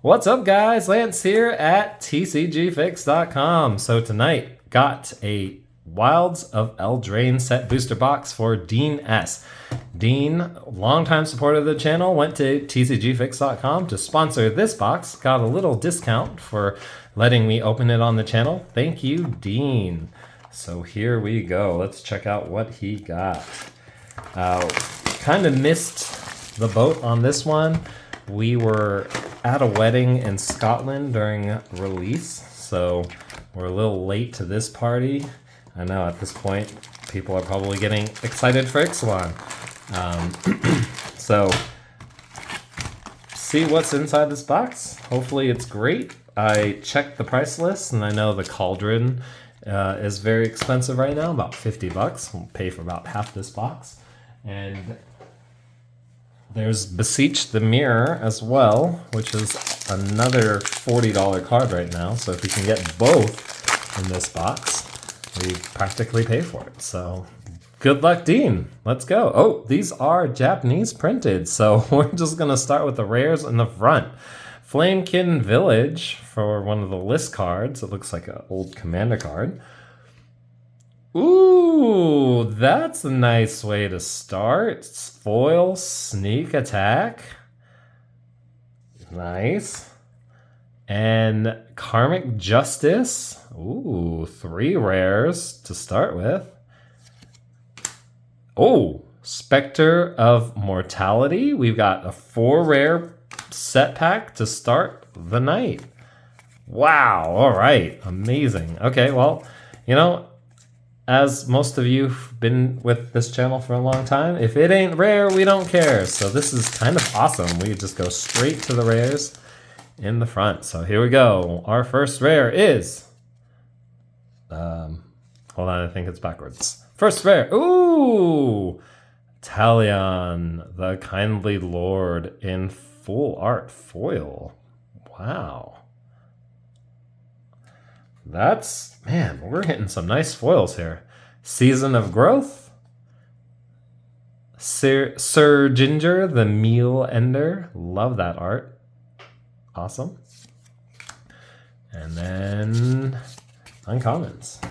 What's up, guys? Lance here at TCGFIX.com. So tonight, got a Wilds of Eldraine set booster box for Dean S. Dean, longtime supporter of the channel, went to TCGFIX.com to sponsor this box. Got a little discount for letting me open it on the channel. Thank you, Dean. So here we go. Let's check out what he got. Kind of missed the boat on this one. We were at a wedding in Scotland during release, so we're a little late to this party. I know at this point, people are probably getting excited for Ixalan. So, see what's inside this box. Hopefully it's great. I checked the price list, and I know the Cauldron is very expensive right now, about 50 bucks. We'll pay for about half this box. And there's Beseech the Mirror as well, which is another $40 card right now. So if you can get both in this box, we practically pay for it. So good luck, Dean. Let's go. Oh, these are Japanese printed. So we're just going to start with the rares in the front. Flamekin Village for one of the list cards. It looks like an old commander card. Ooh, that's a nice way to start. Foil, sneak attack. Nice. And Karmic Justice. Ooh, 3 rares to start with. Oh, Spectre of Mortality. We've got a 4 rare set pack to start the night. Wow, all right, amazing. Okay, well, you know, as most of you have been with this channel for a long time, if it ain't rare, we don't care. So this is kind of awesome. We just go straight to the rares in the front. So here we go. Our first rare is... hold on, I think it's backwards. First rare. Ooh! Talion, the Kindly Lord in full art foil. Wow. That's, man, we're hitting some nice foils here. Season of Growth. Sir Ginger, the Meal Ender. Love that art. Awesome. And then uncommons.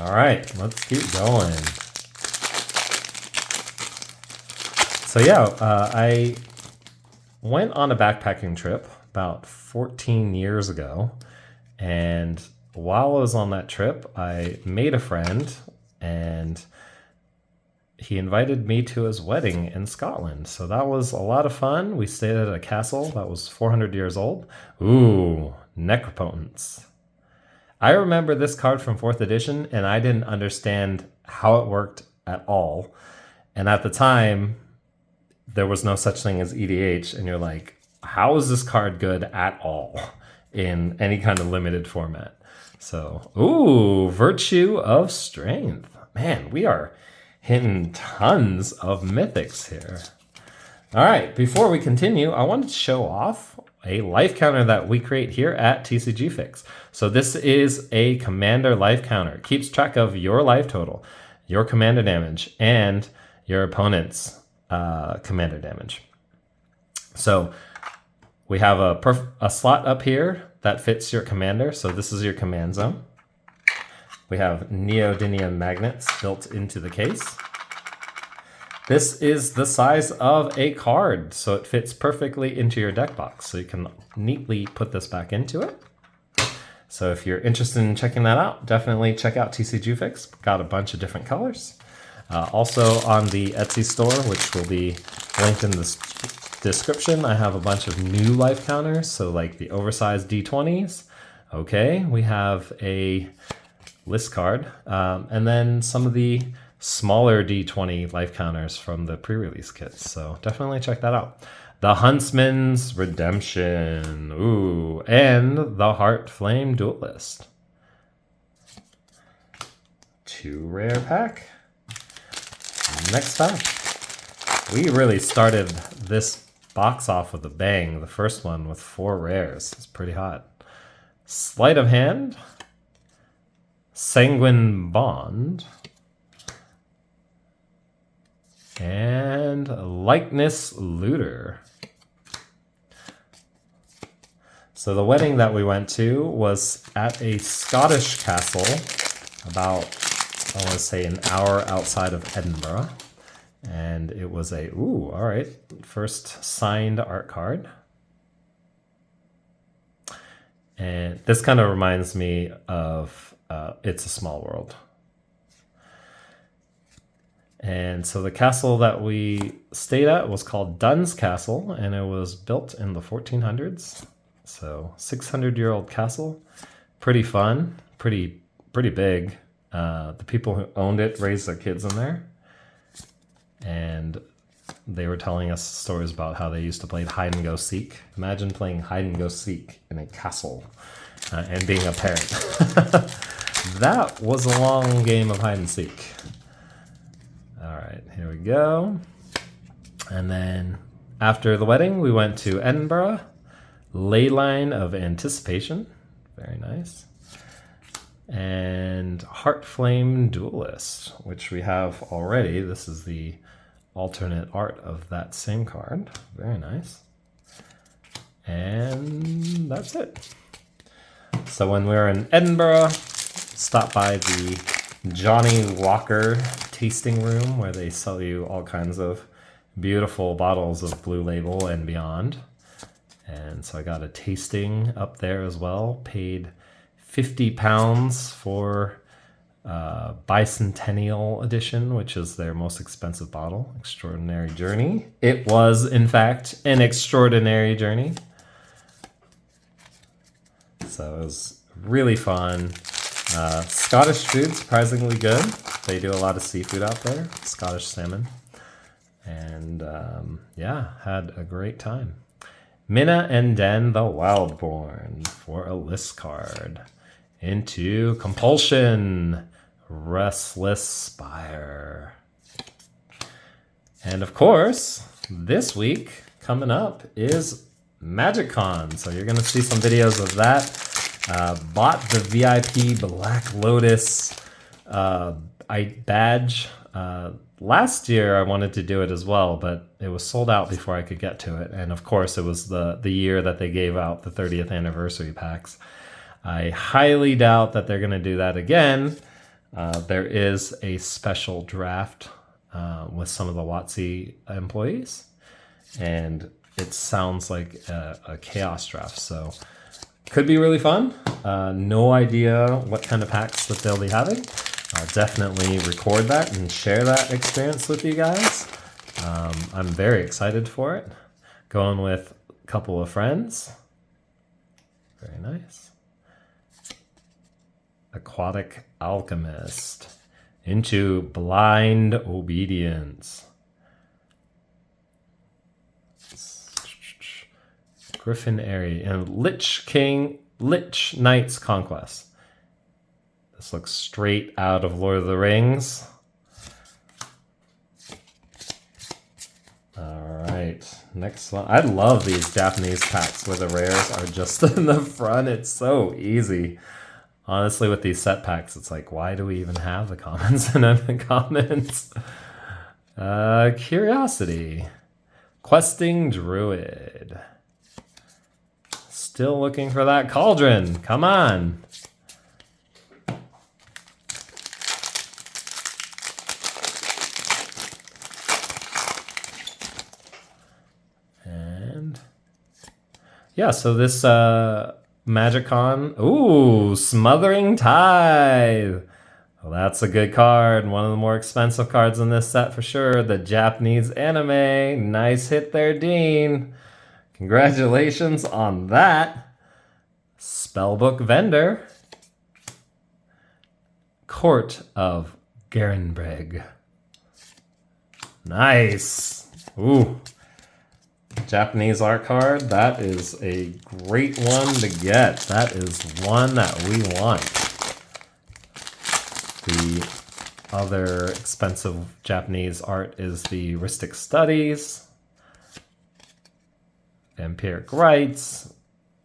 All right, let's keep going. So yeah, I went on a backpacking trip about 14 years ago, and while I was on that trip, I made a friend, and he invited me to his wedding in Scotland. So that was a lot of fun. We stayed at a castle that was 400 years old. Ooh, Necropotence. I remember this card from 4th edition, and I didn't understand how it worked at all. And at the time, there was no such thing as EDH, and you're like, how is this card good at all in any kind of limited format? So, ooh, Virtue of Strength. Man, we are hitting tons of mythics here. All right, before we continue, I wanted to show off a life counter that we create here at TCGFIX. So this is a commander life counter. It keeps track of your life total, your commander damage, and your opponent's commander damage. So we have a slot up here that fits your commander. So this is your command zone. We have neodymium magnets built into the case. This is the size of a card, so it fits perfectly into your deck box. So you can neatly put this back into it. So if you're interested in checking that out, definitely check out TCGFIX. Got a bunch of different colors. Also on the Etsy store, which will be linked in the description, I have a bunch of new life counters. So like the oversized D20s. Okay, we have a list card. And then some of the smaller D20 life counters from the pre-release kits. So definitely check that out. The Huntsman's Redemption. Ooh, and the Heart Flame Duelist. 2 rare pack. Next pack. We really started this box off with a bang. The first one with 4 rares. It's pretty hot. Sleight of Hand. Sanguine Bond. And Likeness Looter. So the wedding that we went to was at a Scottish castle about, I want to say, an hour outside of Edinburgh. And it was a, ooh, all right, first signed art card. And this kind of reminds me of It's a Small World. And so the castle that we stayed at was called Dunn's Castle, and it was built in the 1400s. So 600-year-old castle, pretty fun, pretty big. The people who owned it raised their kids in there. And they were telling us stories about how they used to play hide and go seek. Imagine playing hide and go seek in a castle and being a parent. That was a long game of hide and seek. All right, here we go. And then after the wedding, we went to Edinburgh. Leyline of Anticipation, very nice. And Heartflame Duelist, which we have already. This is the alternate art of that same card. Very nice. And that's it. So when we were in Edinburgh, stopped by the Johnny Walker tasting room where they sell you all kinds of beautiful bottles of Blue Label and beyond. And so I got a tasting up there as well. Paid £50 for Bicentennial Edition, which is their most expensive bottle. Extraordinary Journey. It was, in fact, an extraordinary journey. So it was really fun. Scottish food, surprisingly good. They do a lot of seafood out there. Scottish salmon. And yeah, had a great time. Minna and Den the Wildborn for a list card. Into Compulsion, Restless Spire. And of course, this week coming up is MagicCon. So you're going to see some videos of that. Bought the VIP Black Lotus badge. Last year I wanted to do it as well, but it was sold out before I could get to it. And of course, it was the year that they gave out the 30th anniversary packs. I highly doubt that they're going to do that again. There is a special draft with some of the WotC employees, and it sounds like a chaos draft. So could be really fun. No idea what kind of packs that they'll be having. I'll definitely record that and share that experience with you guys. I'm very excited for it. Going with a couple of friends. Very nice. Aquatic Alchemist. Into Blind Obedience. Griffin Airy. And Lich Knight's Conquest. This looks straight out of Lord of the Rings. All right, next one. I love these Japanese packs where the rares are just in the front. It's so easy. Honestly, with these set packs, it's like, why do we even have the commons and uncommons? Curiosity. Questing Druid. Still looking for that cauldron. Come on. Yeah, so this MagicCon, ooh, Smothering Tithe. Well, that's a good card. One of the more expensive cards in this set for sure. The Japanese anime. Nice hit there, Dean. Congratulations on that. Spellbook Vendor. Court of Garenbreg. Nice. Ooh. Japanese art card, that is a great one to get. That is one that we want. The other expensive Japanese art is the Ristic Studies, Vampiric Rites,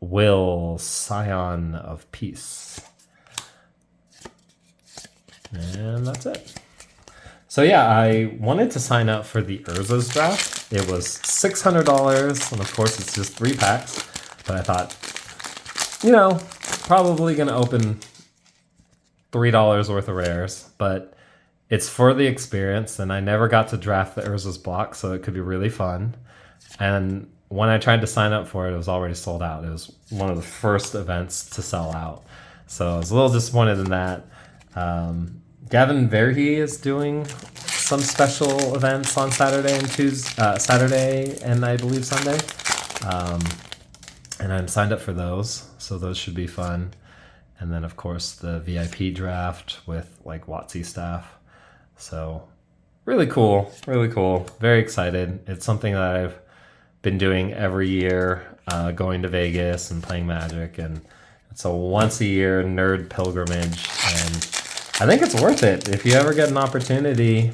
Will, Scion of Peace. And that's it. So yeah, I wanted to sign up for the Urza's draft. It was $600, and of course it's just 3 packs. But I thought, you know, probably going to open $3 worth of rares, but it's for the experience, and I never got to draft the Urza's block, so it could be really fun. And when I tried to sign up for it, it was already sold out. It was one of the first events to sell out. So I was a little disappointed in that. Gavin Verhey is doing some special events on Saturday and I believe Sunday. And I'm signed up for those, so those should be fun. And then, of course, the VIP draft with like WotC staff. So really cool, really cool. Very excited. It's something that I've been doing every year, going to Vegas and playing Magic, and it's a once a year nerd pilgrimage, and I think it's worth it. If you ever get an opportunity,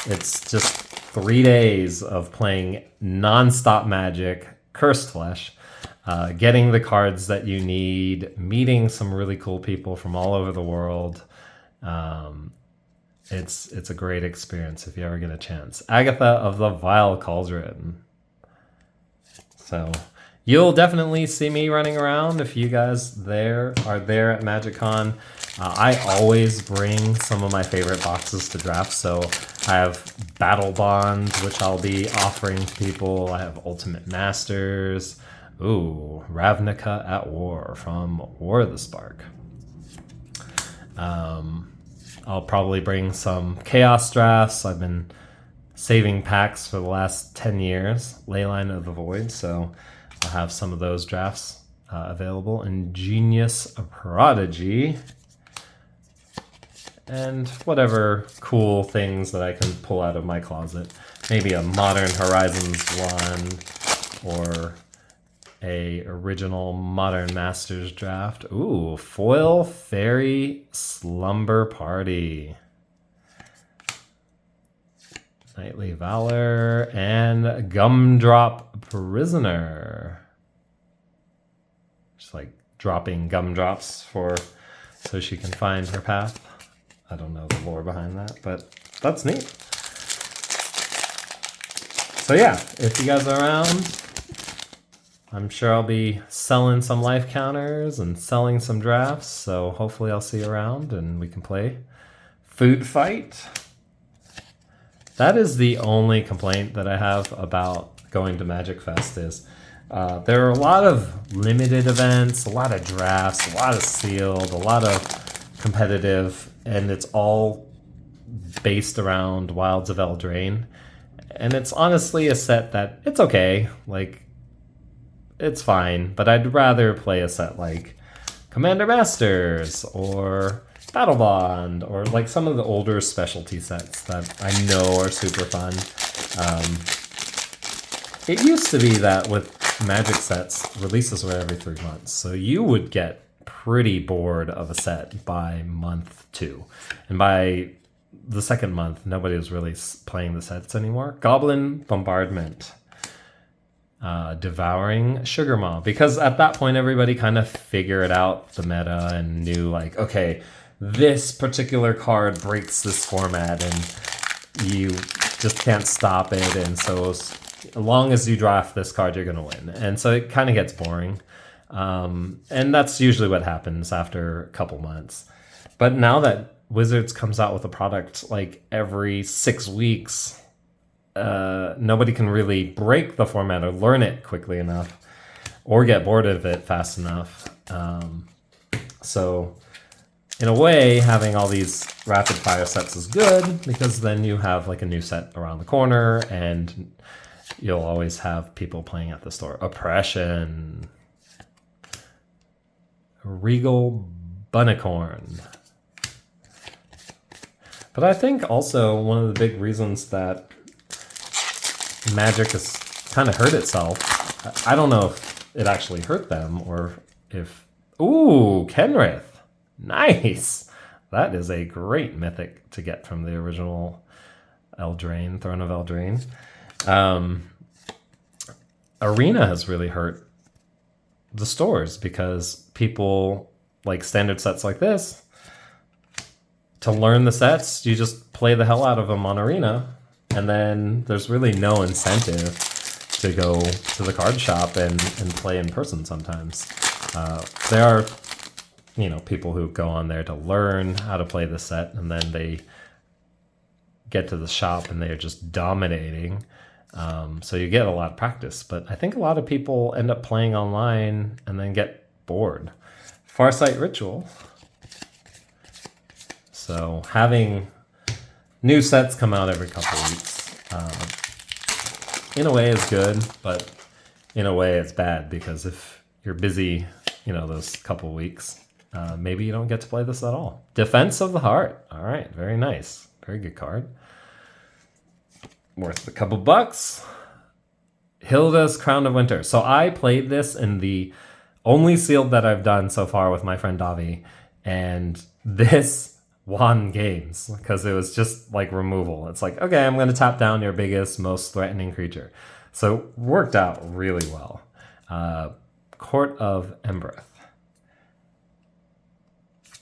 it's just 3 days of playing non-stop Magic, Cursed Flesh, getting the cards that you need, meeting some really cool people from all over the world. It's a great experience if you ever get a chance. Agatha of the Vile Cauldron. So you'll definitely see me running around if you guys are there at MagicCon. I always bring some of my favorite boxes to draft. So I have Battle Bond, which I'll be offering to people. I have Ultimate Masters. Ooh, Ravnica at War from War of the Spark. I'll probably bring some Chaos drafts. I've been saving packs for the last 10 years. Leyline of the Void, so I'll have some of those drafts available. Ingenious Prodigy. And whatever cool things that I can pull out of my closet. Maybe a Modern Horizons one, or a original Modern Masters draft. Ooh, Foil Fairy Slumber Party. Knightly Valor and Gumdrop Prisoner. Just like dropping gumdrops so she can find her path. I don't know the lore behind that, but that's neat. So yeah, if you guys are around, I'm sure I'll be selling some life counters and selling some drafts, so hopefully I'll see you around and we can play Food Fight. That is the only complaint that I have about going to Magic Fest is there are a lot of limited events, a lot of drafts, a lot of sealed, a lot of competitive, and it's all based around Wilds of Eldraine. And it's honestly a set that it's okay, like it's fine, but I'd rather play a set like Commander Masters or Battle Bond, or like some of the older specialty sets that I know are super fun. It used to be that with Magic sets, releases were every 3 months, so you would get pretty bored of a set by month 2. And by the second month, nobody was really playing the sets anymore. Goblin Bombardment. Devouring Sugar Maw. Because at that point, everybody kind of figured out the meta and knew like, okay, this particular card breaks this format and you just can't stop it, and so as long as you draft this card you're going to win, and so it kind of gets boring, and that's usually what happens after a couple months. But now that Wizards comes out with a product like every 6 weeks, nobody can really break the format or learn it quickly enough or get bored of it fast enough. So in a way, having all these rapid fire sets is good, because then you have like a new set around the corner and you'll always have people playing at the store. Oppression. Regal Bunnicorn. But I think also one of the big reasons that Magic has kind of hurt itself, I don't know if it actually hurt them or if... Ooh, Kenrith. Nice! That is a great mythic to get from the original Eldraine, Throne of Eldraine. Arena has really hurt the stores because people like standard sets like this. To learn the sets, you just play the hell out of them on Arena, and then there's really no incentive to go to the card shop and play in person sometimes. There are, you know, people who go on there to learn how to play the set, and then they get to the shop and they're just dominating. So you get a lot of practice, but I think a lot of people end up playing online and then get bored. Farsight Ritual. So having new sets come out every couple of weeks, in a way is good, but in a way it's bad, because if you're busy, you know, those couple of weeks, maybe you don't get to play this at all. Defense of the Heart. All right, very nice. Very good card. Worth a couple bucks. Hilda's Crown of Winter. So I played this in the only sealed that I've done so far with my friend Davi, and this won games because it was just like removal. It's like, okay, I'm going to tap down your biggest, most threatening creature. So worked out really well. Court of Embereth.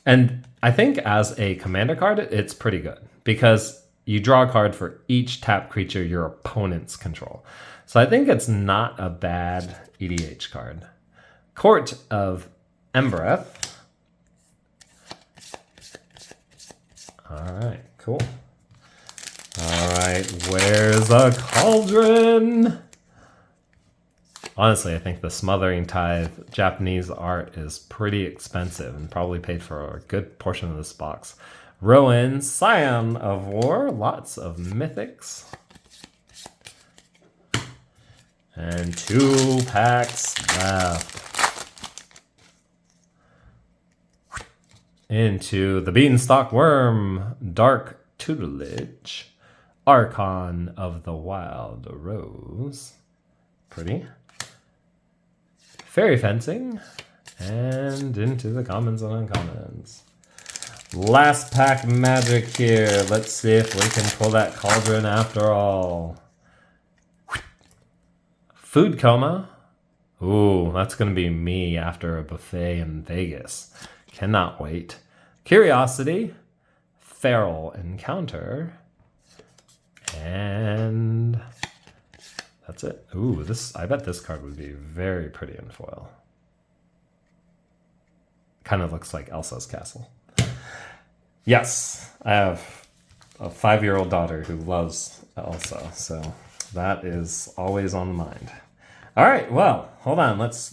And I think as a commander card, it's pretty good because you draw a card for each tap creature your opponents control. So I think it's not a bad EDH card. Court of Embereth. All right, cool. All right, where's a cauldron? Honestly, I think the Smothering Tithe Japanese art is pretty expensive and probably paid for a good portion of this box. Rowan, Scion of War, lots of mythics. And 2 packs left. Into the Beanstalk Worm, Dark Tutelage, Archon of the Wild Rose. Pretty. Fairy Fencing, and into the commons and uncommons. Last pack magic here. Let's see if we can pull that cauldron after all. Food Coma. Ooh, that's going to be me after a buffet in Vegas. Cannot wait. Curiosity. Feral Encounter. And that's it. Ooh, I bet this card would be very pretty in foil. Kind of looks like Elsa's Castle. Yes, I have a 5-year-old daughter who loves Elsa, so that is always on the mind. All right, well, hold on. Let's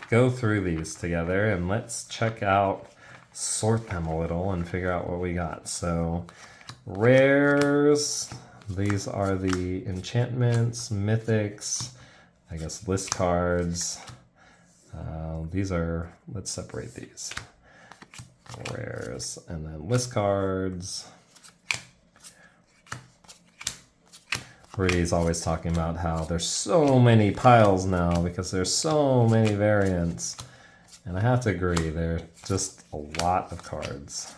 go through these together and let's check out, sort them a little and figure out what we got. So, rares. These are the enchantments, mythics, I guess list cards. These are, let's separate these. Rares and then list cards. Rudy's always talking about how there's so many piles now because there's so many variants. And I have to agree, they're just a lot of cards.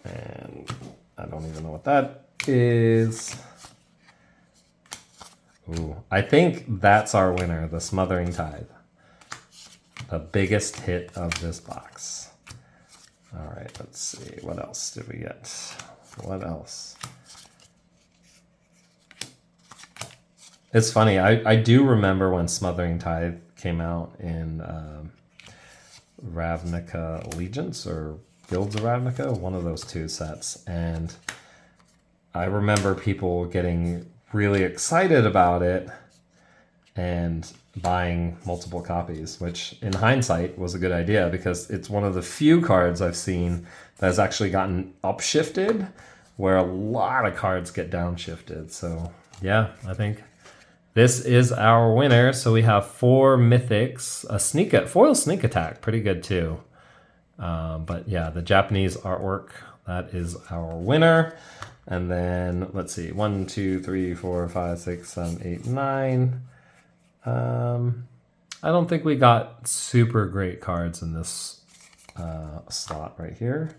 And I don't even know what that is. Ooh, I think that's our winner, the Smothering Tithe. The biggest hit of this box. All right, let's see. What else did we get? What else? It's funny. I do remember when Smothering Tithe came out in Ravnica Allegiance or Guilds of Ravnica, one of those two sets. And I remember people getting really excited about it and buying multiple copies, which in hindsight was a good idea because it's one of the few cards I've seen that has actually gotten upshifted, where a lot of cards get downshifted. So yeah, I think this is our winner. So we have 4 mythics, a foil sneak attack, pretty good too. But yeah, the Japanese artwork, that is our winner. And then let's see, 1, 2, 3, 4, 5, 6, 7, 8, 9. I don't think we got super great cards in this slot right here.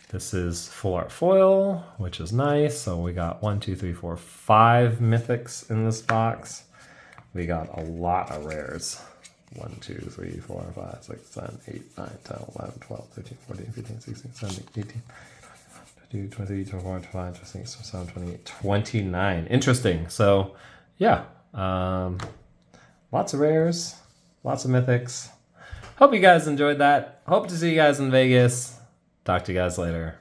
This is full art foil, which is nice. So we got 1, 2, 3, 4, 5 mythics in this box. We got a lot of rares. 1, 2, 3, 4, 5, 6, 7, 8, 9, 10, 11, 12, 13, 14, 15, 16, 17, 18, 22, 23, 24, 25, 26, 27, 28, 29. Interesting. So yeah, lots of rares, lots of mythics. Hope you guys enjoyed that. Hope to see you guys in Vegas. Talk to you guys later.